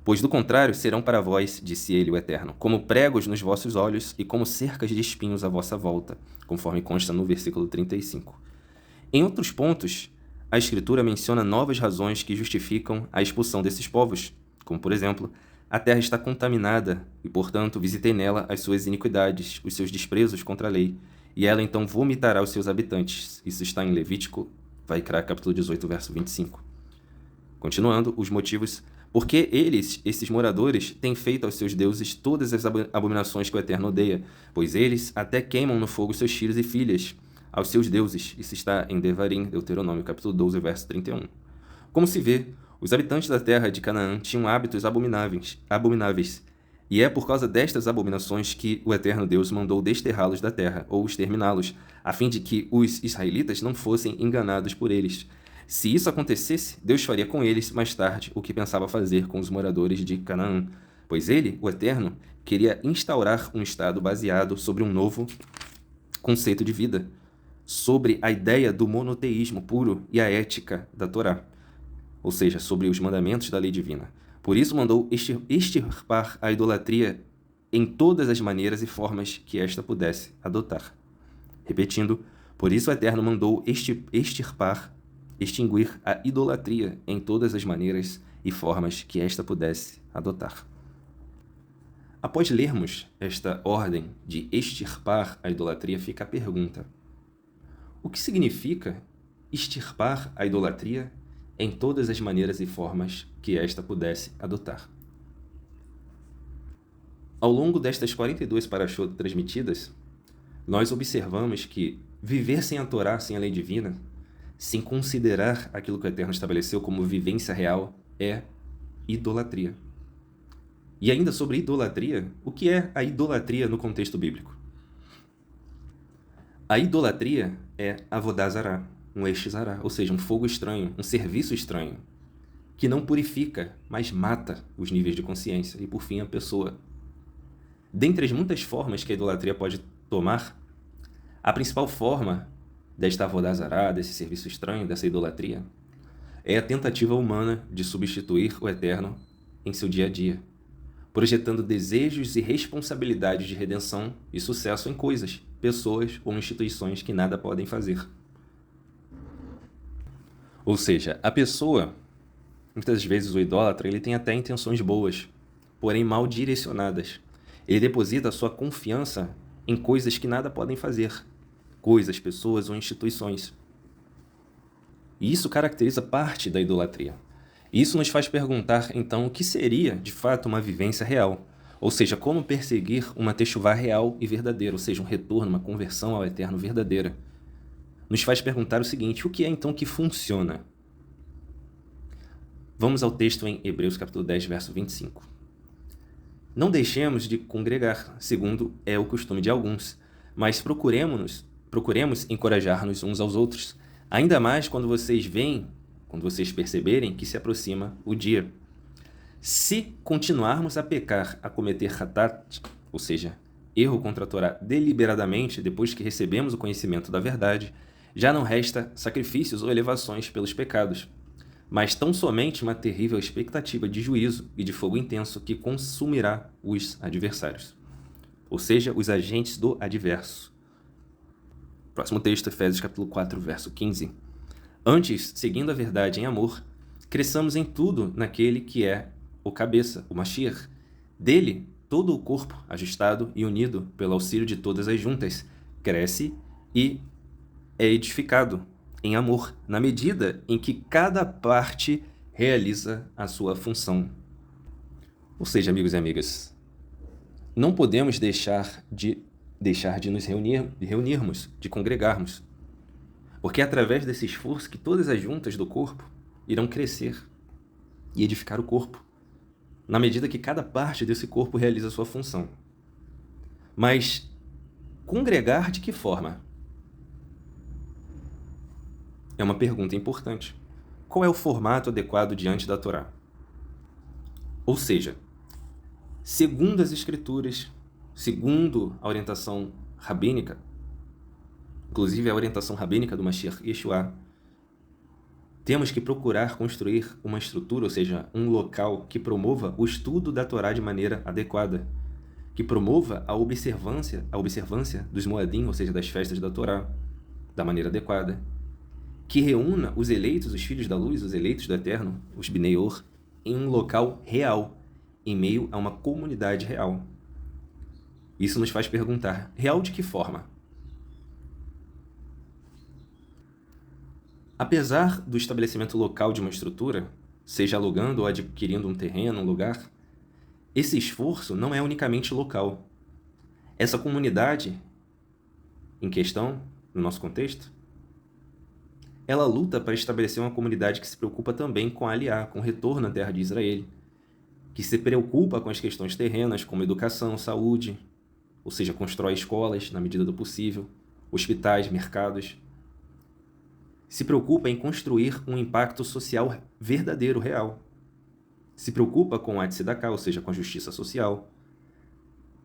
Speaker 1: pois do contrário serão para vós, disse ele, o Eterno, como pregos nos vossos olhos e como cercas de espinhos à vossa volta, conforme consta no versículo 35. Em outros pontos, a Escritura menciona novas razões que justificam a expulsão desses povos, como, por exemplo, a terra está contaminada e, portanto, visitei nela as suas iniquidades, os seus desprezos contra a lei, e ela então vomitará os seus habitantes. Isso está em Levítico, Vaikra, capítulo 18, verso 25. Continuando, os motivos porque esses moradores, têm feito aos seus deuses todas as abominações que o Eterno odeia, pois eles até queimam no fogo seus filhos e filhas, aos seus deuses. Isso está em Devarim, Deuteronômio, capítulo 12, verso 31. Como se vê, os habitantes da terra de Canaã tinham hábitos abomináveis, e é por causa destas abominações que o Eterno Deus mandou desterrá-los da terra, ou exterminá-los, a fim de que os israelitas não fossem enganados por eles. Se isso acontecesse, Deus faria com eles, mais tarde, o que pensava fazer com os moradores de Canaã, pois ele, o Eterno, queria instaurar um estado baseado sobre um novo conceito de vida, sobre a ideia do monoteísmo puro e a ética da Torá, ou seja, sobre os mandamentos da lei divina. Por isso mandou extirpar a idolatria em todas as maneiras e formas que esta pudesse adotar. Repetindo, Por isso o Eterno mandou extinguir a idolatria em todas as maneiras e formas que esta pudesse adotar. Após lermos esta ordem de extirpar a idolatria, fica a pergunta: o que significa extirpar a idolatria em todas as maneiras e formas que esta pudesse adotar? Ao longo destas 42 parashot transmitidas, nós observamos que viver sem a Torá, sem a lei divina, sem considerar aquilo que o Eterno estabeleceu como vivência real, é idolatria. E ainda sobre idolatria, o que é a idolatria no contexto bíblico? A idolatria é avodá zará, um exizará, ou seja, um fogo estranho, um serviço estranho, que não purifica, mas mata os níveis de consciência e, por fim, a pessoa. Dentre as muitas formas que a idolatria pode tomar, a principal forma desta avodá zará, desse serviço estranho, dessa idolatria, é a tentativa humana de substituir o Eterno em seu dia a dia, projetando desejos e responsabilidades de redenção e sucesso em coisas, pessoas ou instituições que nada podem fazer. Ou seja, a pessoa, muitas vezes o idólatra, ele tem até intenções boas, porém mal direcionadas. Ele deposita a sua confiança em coisas que nada podem fazer, coisas, pessoas ou instituições. E isso caracteriza parte da idolatria. Isso nos faz perguntar, então, o que seria, de fato, uma vivência real? Ou seja, como perseguir uma techuvá real e verdadeira, ou seja, um retorno, uma conversão ao Eterno verdadeira. Nos faz perguntar o seguinte: o que é então que funciona? Vamos ao texto em Hebreus capítulo 10, verso 25. Não deixemos de congregar, segundo é o costume de alguns, mas procuremos encorajar-nos uns aos outros, ainda mais quando vocês perceberem que se aproxima o dia. Se continuarmos a pecar, a cometer hatat, ou seja, erro contra a Torá deliberadamente depois que recebemos o conhecimento da verdade, já não resta sacrifícios ou elevações pelos pecados, mas tão somente uma terrível expectativa de juízo e de fogo intenso que consumirá os adversários, ou seja, os agentes do adverso. Próximo texto, Efésios capítulo 4, verso 15. Antes, seguindo a verdade em amor, cresçamos em tudo naquele que é o cabeça, o Mashiach. Dele, todo o corpo, ajustado e unido pelo auxílio de todas as juntas, cresce e é edificado em amor, na medida em que cada parte realiza a sua função. Ou seja, amigos e amigas, não podemos deixar de nos reunirmos, de congregarmos, porque é através desse esforço que todas as juntas do corpo irão crescer e edificar o corpo, na medida que cada parte desse corpo realiza a sua função. Mas congregar de que forma? É uma pergunta importante. Qual é o formato adequado diante da Torá? Ou seja, segundo as Escrituras, segundo a orientação rabínica, inclusive a orientação rabínica do Mashiach Yeshua, temos que procurar construir uma estrutura, ou seja, um local que promova o estudo da Torá de maneira adequada, que promova a observância dos Moadim, ou seja, das festas da Torá, da maneira adequada, que reúna os eleitos, os filhos da luz, os eleitos do Eterno, os Bnei Or, em um local real, em meio a uma comunidade real. Isso nos faz perguntar: real de que forma? Apesar do estabelecimento local de uma estrutura, seja alugando ou adquirindo um terreno, um lugar, esse esforço não é unicamente local. Essa comunidade em questão, no nosso contexto, ela luta para estabelecer uma comunidade que se preocupa também com a Aliá, com o retorno à terra de Israel, que se preocupa com as questões terrenas, como educação, saúde, ou seja, constrói escolas na medida do possível, hospitais, mercados. Se preocupa em construir um impacto social verdadeiro, real. Se preocupa com a tzedakah, ou seja, com a justiça social.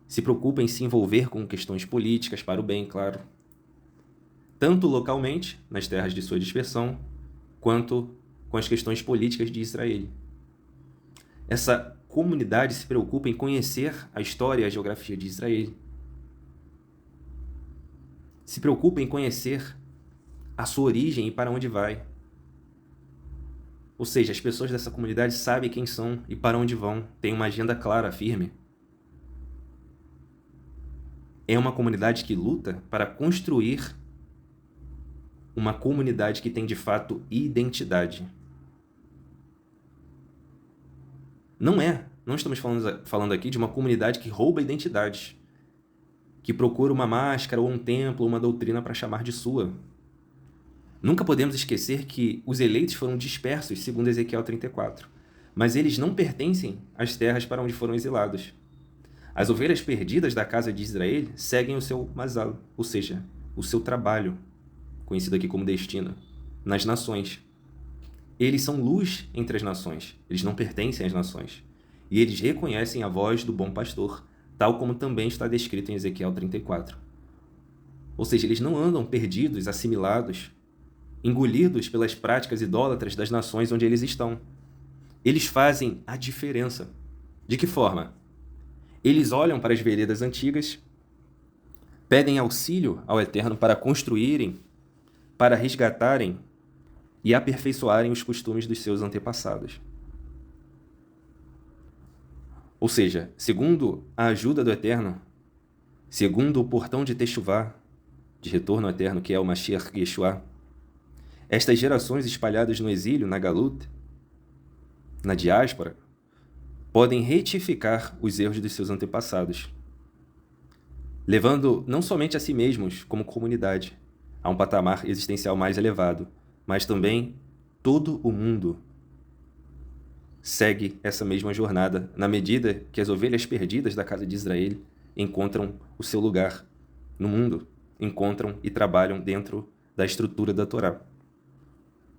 Speaker 1: Se preocupa em se envolver com questões políticas para o bem, claro. Tanto localmente, nas terras de sua dispersão, quanto com as questões políticas de Israel. Essa comunidade se preocupa em conhecer a história e a geografia de Israel. Se preocupa em conhecer a sua origem e para onde vai. Ou seja, as pessoas dessa comunidade sabem quem são e para onde vão, têm uma agenda clara, firme. É uma comunidade que luta para construir uma comunidade que tem de fato identidade. Não estamos falando aqui de uma comunidade que rouba identidades, que procura uma máscara ou um templo ou uma doutrina para chamar de sua. Nunca podemos esquecer que os eleitos foram dispersos, segundo Ezequiel 34, mas eles não pertencem às terras para onde foram exilados. As ovelhas perdidas da casa de Israel seguem o seu mazal, ou seja, o seu trabalho, conhecido aqui como destino, nas nações. Eles são luz entre as nações, eles não pertencem às nações. E eles reconhecem a voz do bom pastor, tal como também está descrito em Ezequiel 34. Ou seja, eles não andam perdidos, assimilados, engolidos pelas práticas idólatras das nações onde eles estão. Eles fazem a diferença. De que forma? Eles olham para as veredas antigas, pedem auxílio ao Eterno para construírem, para resgatarem e aperfeiçoarem os costumes dos seus antepassados. Ou seja, segundo a ajuda do Eterno, segundo o portão de Teshuvá, de retorno ao Eterno, que é o Mashiach Yeshua, estas gerações espalhadas no exílio, na Galut, na diáspora, podem retificar os erros dos seus antepassados, levando não somente a si mesmos, como comunidade, a um patamar existencial mais elevado, mas também todo o mundo segue essa mesma jornada, na medida que as ovelhas perdidas da casa de Israel encontram o seu lugar no mundo, encontram e trabalham dentro da estrutura da Torá.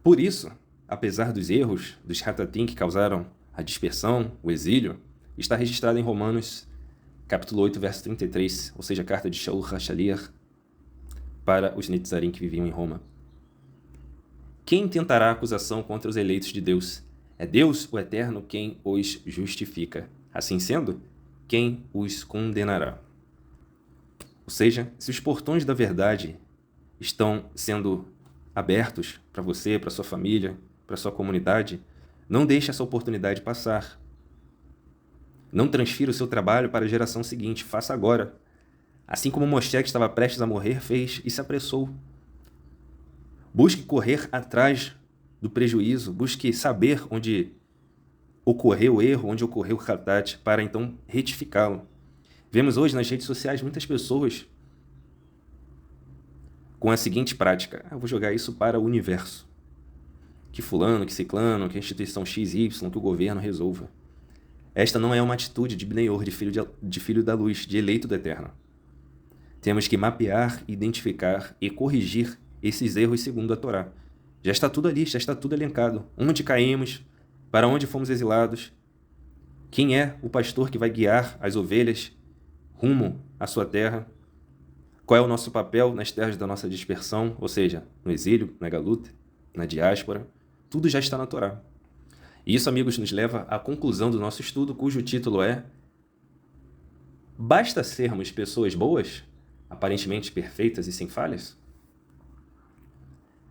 Speaker 1: Por isso, apesar dos erros dos Hatatim que causaram a dispersão, o exílio, está registrado em Romanos, capítulo 8, verso 33, ou seja, a carta de Shaul HaShaliach para os Netzarim que viviam em Roma. Quem tentará acusação contra os eleitos de Deus? É Deus, o Eterno, quem os justifica. Assim sendo, quem os condenará? Ou seja, se os portões da verdade estão sendo abertos para você, para sua família, para sua comunidade, não deixe essa oportunidade passar. Não transfira o seu trabalho para a geração seguinte, faça agora. Assim como Moshe, que estava prestes a morrer, fez e se apressou. Busque correr atrás do prejuízo, busque saber onde ocorreu o erro, onde ocorreu o hatat, para então retificá-lo. Vemos hoje nas redes sociais muitas pessoas com a seguinte prática: eu vou jogar isso para o universo. Que fulano, que ciclano, que a instituição XY, que o governo resolva. Esta não é uma atitude de Bneior, de filho da luz, de eleito do Eterno. Temos que mapear, identificar e corrigir esses erros segundo a Torá. Já está tudo ali, já está tudo elencado. Onde caímos, para onde fomos exilados, quem é o pastor que vai guiar as ovelhas rumo à sua terra, qual é o nosso papel nas terras da nossa dispersão, ou seja, no exílio, na galuta, na diáspora, tudo já está na Torá. E isso, amigos, nos leva à conclusão do nosso estudo, cujo título é: basta sermos pessoas boas, aparentemente perfeitas e sem falhas?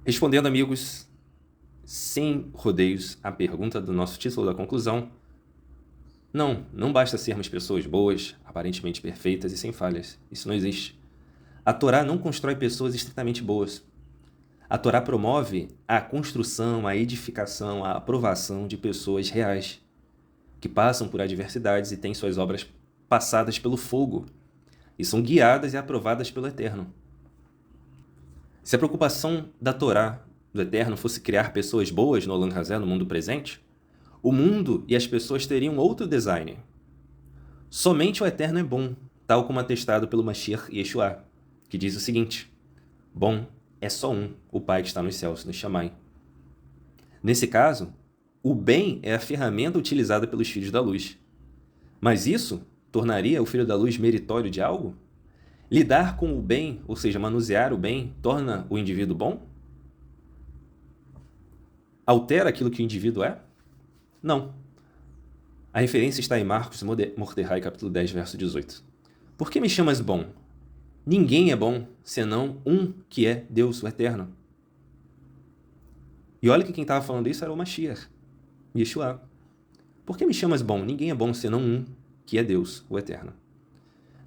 Speaker 1: Respondendo, amigos, sem rodeios, à pergunta do nosso título da conclusão, não basta sermos pessoas boas, aparentemente perfeitas e sem falhas. Isso não existe. A Torá não constrói pessoas estritamente boas. A Torá promove a construção, a edificação, a aprovação de pessoas reais, que passam por adversidades e têm suas obras passadas pelo fogo, e são guiadas e aprovadas pelo Eterno. Se a preocupação da Torá, do Eterno, fosse criar pessoas boas no Olam Hazé, no mundo presente, o mundo e as pessoas teriam outro design. Somente o Eterno é bom, tal como atestado pelo Mashiach Yeshua, que diz o seguinte: bom é só um, o Pai que está nos céus, no Shammai. Nesse caso, o bem é a ferramenta utilizada pelos filhos da luz. Mas isso tornaria o filho da luz meritório de algo? Lidar com o bem, ou seja, manusear o bem, torna o indivíduo bom? Altera aquilo que o indivíduo é? Não. A referência está em Marcos Mordecai, capítulo 10, verso 18. Por que me chamas bom? Ninguém é bom, senão um que é Deus, o Eterno. E olha que quem estava falando isso era o Mashiach, Yeshua. Por que me chamas bom? Ninguém é bom senão um, que é Deus, o Eterno.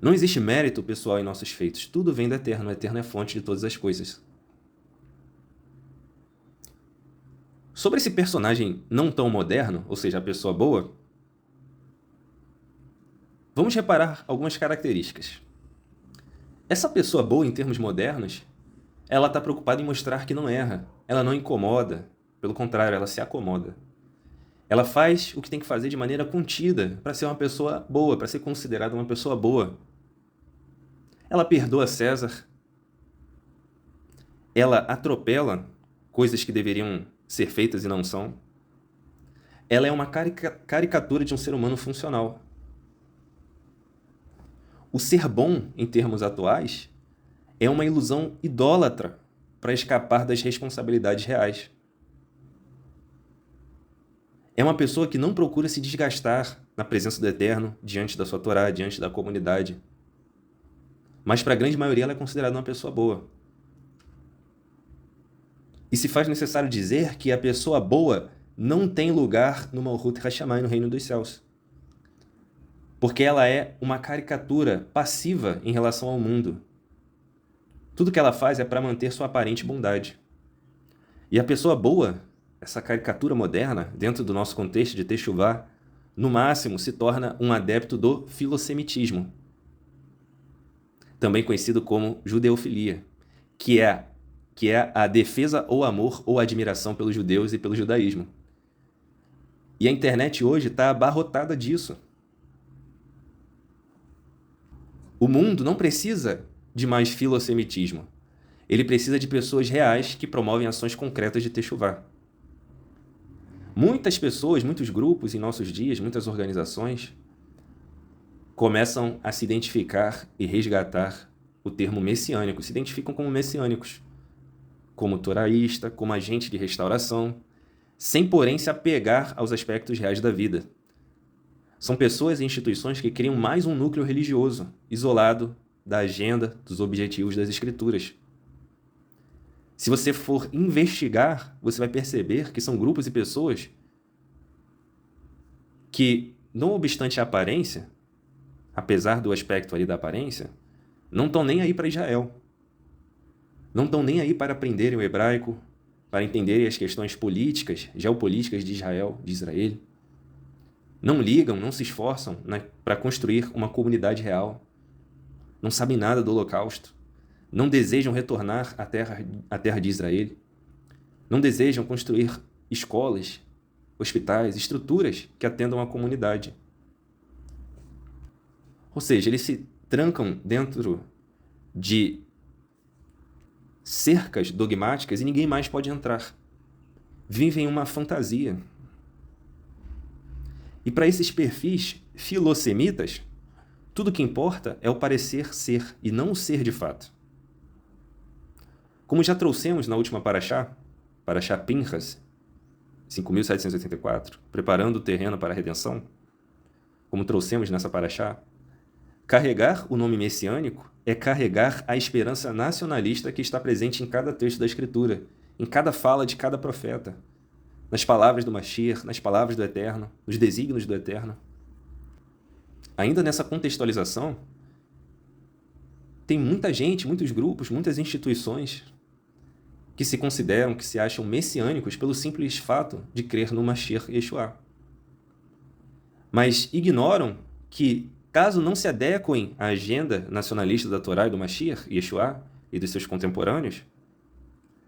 Speaker 1: Não existe mérito pessoal em nossos feitos. Tudo vem do Eterno. O Eterno é a fonte de todas as coisas. Sobre esse personagem não tão moderno, ou seja, a pessoa boa, vamos reparar algumas características. Essa pessoa boa, em termos modernos, ela está preocupada em mostrar que não erra. Ela não incomoda. Pelo contrário, ela se acomoda. Ela faz o que tem que fazer de maneira contida para ser uma pessoa boa, para ser considerada uma pessoa boa. Ela perdoa César. Ela atropela coisas que deveriam ser feitas e não são. Ela é uma caricatura de um ser humano funcional. O ser bom, em termos atuais, é uma ilusão idólatra para escapar das responsabilidades reais. É uma pessoa que não procura se desgastar na presença do Eterno, diante da sua Torá, diante da comunidade. Mas para a grande maioria ela é considerada uma pessoa boa. E se faz necessário dizer que a pessoa boa não tem lugar no Malhut Hashamai, no reino dos céus. Porque ela é uma caricatura passiva em relação ao mundo. Tudo que ela faz é para manter sua aparente bondade. E a pessoa boa, essa caricatura moderna, dentro do nosso contexto de Teshuvá, no máximo se torna um adepto do filosemitismo, também conhecido como judeofilia, que é a defesa ou amor ou admiração pelos judeus e pelo judaísmo. E a internet hoje está abarrotada disso. O mundo não precisa de mais filosemitismo. Ele precisa de pessoas reais que promovem ações concretas de Teshuvá. Muitas pessoas, muitos grupos em nossos dias, muitas organizações, começam a se identificar e resgatar o termo messiânico, se identificam como messiânicos, como toraísta, como agente de restauração, sem, porém, se apegar aos aspectos reais da vida. São pessoas e instituições que criam mais um núcleo religioso, isolado da agenda, dos objetivos das Escrituras. Se você for investigar, você vai perceber que são grupos e pessoas que, não obstante a aparência, apesar do aspecto ali da aparência, não estão nem aí para Israel. Não estão nem aí para aprenderem o hebraico, para entenderem as questões políticas, geopolíticas de Israel, de Israel. Não ligam, não se esforçam para construir uma comunidade real. Não sabem nada do Holocausto. Não desejam retornar à terra de Israel. Não desejam construir escolas, hospitais, estruturas que atendam a comunidade. Ou seja, eles se trancam dentro de cercas dogmáticas e ninguém mais pode entrar. Vivem uma fantasia. E para esses perfis filosemitas, tudo que importa é o parecer ser e não o ser de fato. Como já trouxemos na última Parashá Pinchas, 5.784, preparando o terreno para a redenção, como trouxemos nessa Parashá, carregar o nome messiânico é carregar a esperança nacionalista que está presente em cada texto da Escritura, em cada fala de cada profeta, nas palavras do Mashiach, nas palavras do Eterno, nos desígnios do Eterno. Ainda nessa contextualização, tem muita gente, muitos grupos, muitas instituições que se consideram, que se acham messiânicos pelo simples fato de crer no Mashiach Yeshua. Mas ignoram que, caso não se adequem à agenda nacionalista da Torá e do Mashiach Yeshua e dos seus contemporâneos,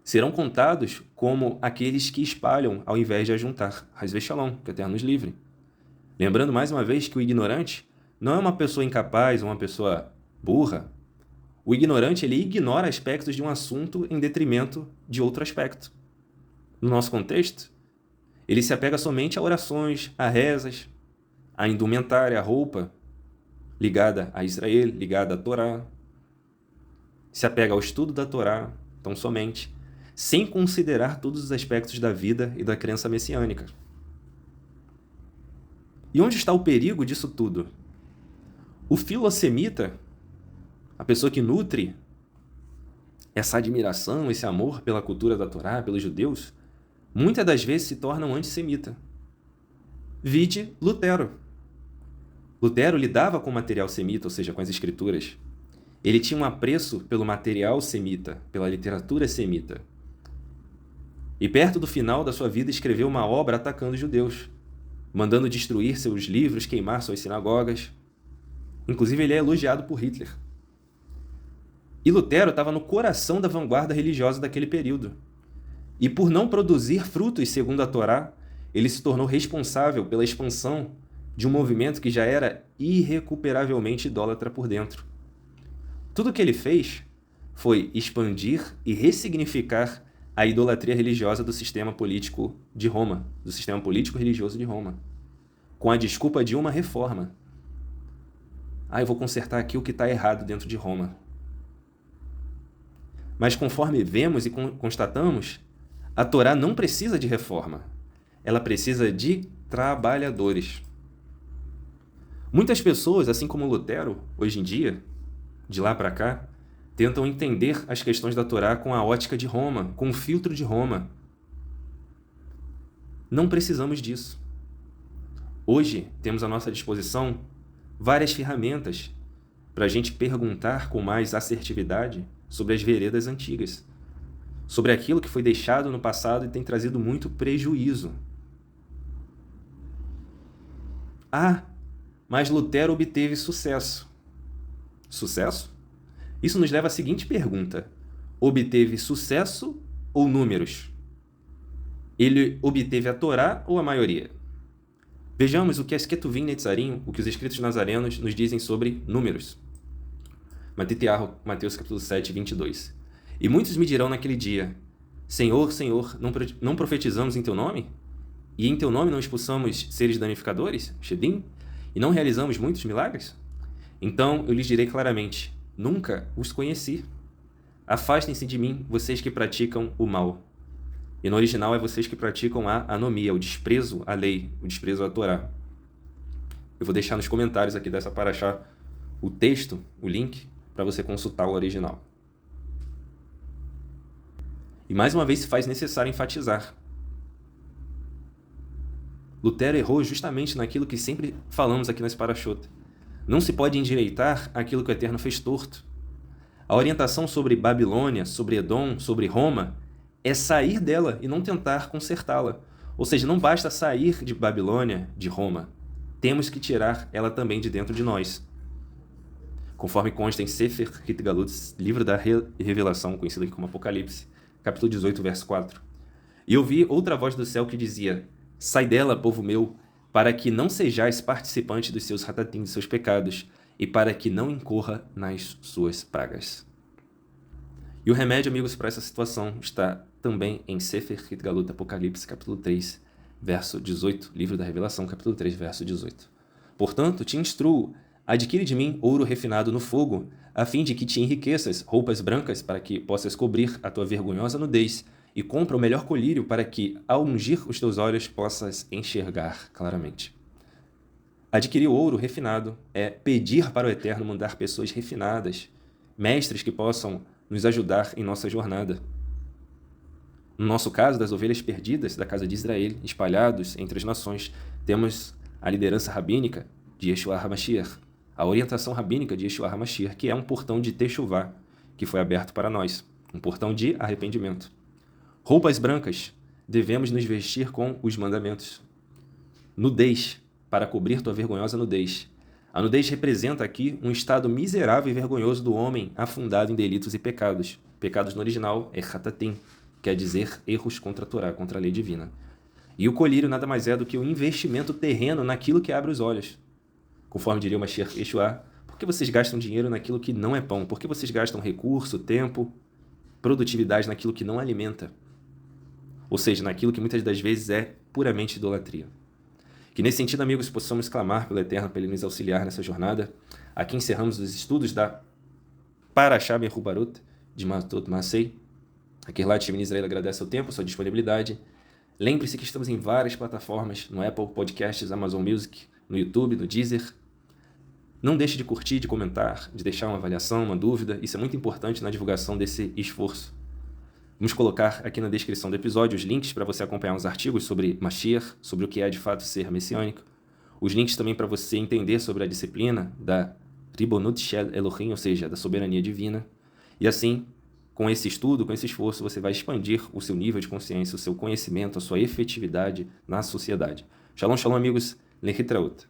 Speaker 1: serão contados como aqueles que espalham ao invés de ajuntar. Hasve Shalom, que o Eterno nos livre. Lembrando mais uma vez que o ignorante não é uma pessoa incapaz ou uma pessoa burra. O ignorante, ele ignora aspectos de um assunto em detrimento de outro aspecto. No nosso contexto, ele se apega somente a orações, a rezas, a indumentária, a roupa ligada a Israel, ligada à Torá. Se apega ao estudo da Torá, tão somente, sem considerar todos os aspectos da vida e da crença messiânica. E onde está o perigo disso tudo? O filosemita, a pessoa que nutre essa admiração, esse amor pela cultura da Torá, pelos judeus, muitas das vezes se torna um antissemita. Vide Lutero. Lutero lidava com o material semita, ou seja, com as escrituras. Ele tinha um apreço pelo material semita, pela literatura semita. E perto do final da sua vida escreveu uma obra atacando os judeus, mandando destruir seus livros, queimar suas sinagogas. Inclusive, ele é elogiado por Hitler. E Lutero estava no coração da vanguarda religiosa daquele período. E por não produzir frutos segundo a Torá, ele se tornou responsável pela expansão de um movimento que já era irrecuperavelmente idólatra por dentro. Tudo o que ele fez foi expandir e ressignificar a idolatria religiosa do sistema político de Roma, do sistema político-religioso de Roma, com a desculpa de uma reforma. Eu vou consertar aqui o que está errado dentro de Roma. Mas conforme vemos e constatamos, a Torá não precisa de reforma. Ela precisa de trabalhadores. Muitas pessoas, assim como Lutero, hoje em dia, de lá para cá, tentam entender as questões da Torá com a ótica de Roma, com o filtro de Roma. Não precisamos disso. Hoje, temos à nossa disposição várias ferramentas para a gente perguntar com mais assertividade sobre as veredas antigas, sobre aquilo que foi deixado no passado e tem trazido muito prejuízo. Mas Lutero obteve sucesso. Sucesso? Isso nos leva à seguinte pergunta: obteve sucesso ou números? Ele obteve a Torá ou a maioria? Vejamos o que as Ketuvim Netzarim, o que os escritos nazarenos nos dizem sobre números. Mateus capítulo 7, 22. E muitos me dirão naquele dia: Senhor, Senhor, não profetizamos em teu nome? E em teu nome não expulsamos seres danificadores, Shedim? E não realizamos muitos milagres? Então eu lhes direi claramente: nunca os conheci. Afastem-se de mim, vocês que praticam o mal. E no original é vocês que praticam a anomia, o desprezo à lei, o desprezo à Torá. Eu vou deixar nos comentários aqui dessa paraxá o texto, o link, para você consultar o original. E mais uma vez se faz necessário enfatizar. Lutero errou justamente naquilo que sempre falamos aqui nesse paraxot. Não se pode endireitar aquilo que o Eterno fez torto. A orientação sobre Babilônia, sobre Edom, sobre Roma, é sair dela e não tentar consertá-la. Ou seja, não basta sair de Babilônia, de Roma. Temos que tirar ela também de dentro de nós. Conforme consta em Sefer Hitgalut, livro da revelação, conhecido aqui como Apocalipse, capítulo 18, verso 4. E eu vi outra voz do céu que dizia: sai dela, povo meu, para que não sejais participante dos seus ratatim, de seus pecados, e para que não incorra nas suas pragas. E o remédio, amigos, para essa situação está também em Sefer Hitgalut, Apocalipse, capítulo 3, verso 18, livro da Revelação, capítulo 3, verso 18. Portanto, te instruo, adquire de mim ouro refinado no fogo, a fim de que te enriqueças, roupas brancas, para que possas cobrir a tua vergonhosa nudez, e compra o melhor colírio, para que, ao ungir os teus olhos, possas enxergar claramente. Adquirir ouro refinado é pedir para o Eterno mandar pessoas refinadas, mestres que possam nos ajudar em nossa jornada. No nosso caso, das ovelhas perdidas da casa de Israel, espalhados entre as nações, temos a liderança rabínica de Yeshua HaMashiach, a orientação rabínica de Yeshua HaMashiach, que é um portão de Teshuvah, que foi aberto para nós, um portão de arrependimento. Roupas brancas, devemos nos vestir com os mandamentos. Nudez, para cobrir tua vergonhosa nudez. A nudez representa aqui um estado miserável e vergonhoso do homem afundado em delitos e pecados. Pecados no original é hatatim, quer dizer erros contra a Torá, contra a lei divina. E o colírio nada mais é do que um investimento terreno naquilo que abre os olhos. Conforme diria o Mashiach Yeshua, por que vocês gastam dinheiro naquilo que não é pão? Por que vocês gastam recurso, tempo, produtividade naquilo que não alimenta? Ou seja, naquilo que muitas das vezes é puramente idolatria. Que nesse sentido, amigos, possamos clamar pelo Eterno para Ele nos auxiliar nessa jornada. Aqui encerramos os estudos da Parashá Mehubarot, de Matot Masei. A Kehillat Shemin Israel agradece o tempo, a sua disponibilidade. Lembre-se que estamos em várias plataformas, no Apple Podcasts, Amazon Music, no YouTube, no Deezer. Não deixe de curtir, de comentar, de deixar uma avaliação, uma dúvida. Isso é muito importante na divulgação desse esforço. Vamos colocar aqui na descrição do episódio os links para você acompanhar os artigos sobre Mashiach, sobre o que é de fato ser messiânico, os links também para você entender sobre a disciplina da Ribonut Shel Elohim, ou seja, da soberania divina. E assim, com esse estudo, com esse esforço, você vai expandir o seu nível de consciência, o seu conhecimento, a sua efetividade na sociedade. Shalom, shalom, amigos. Lehitraut.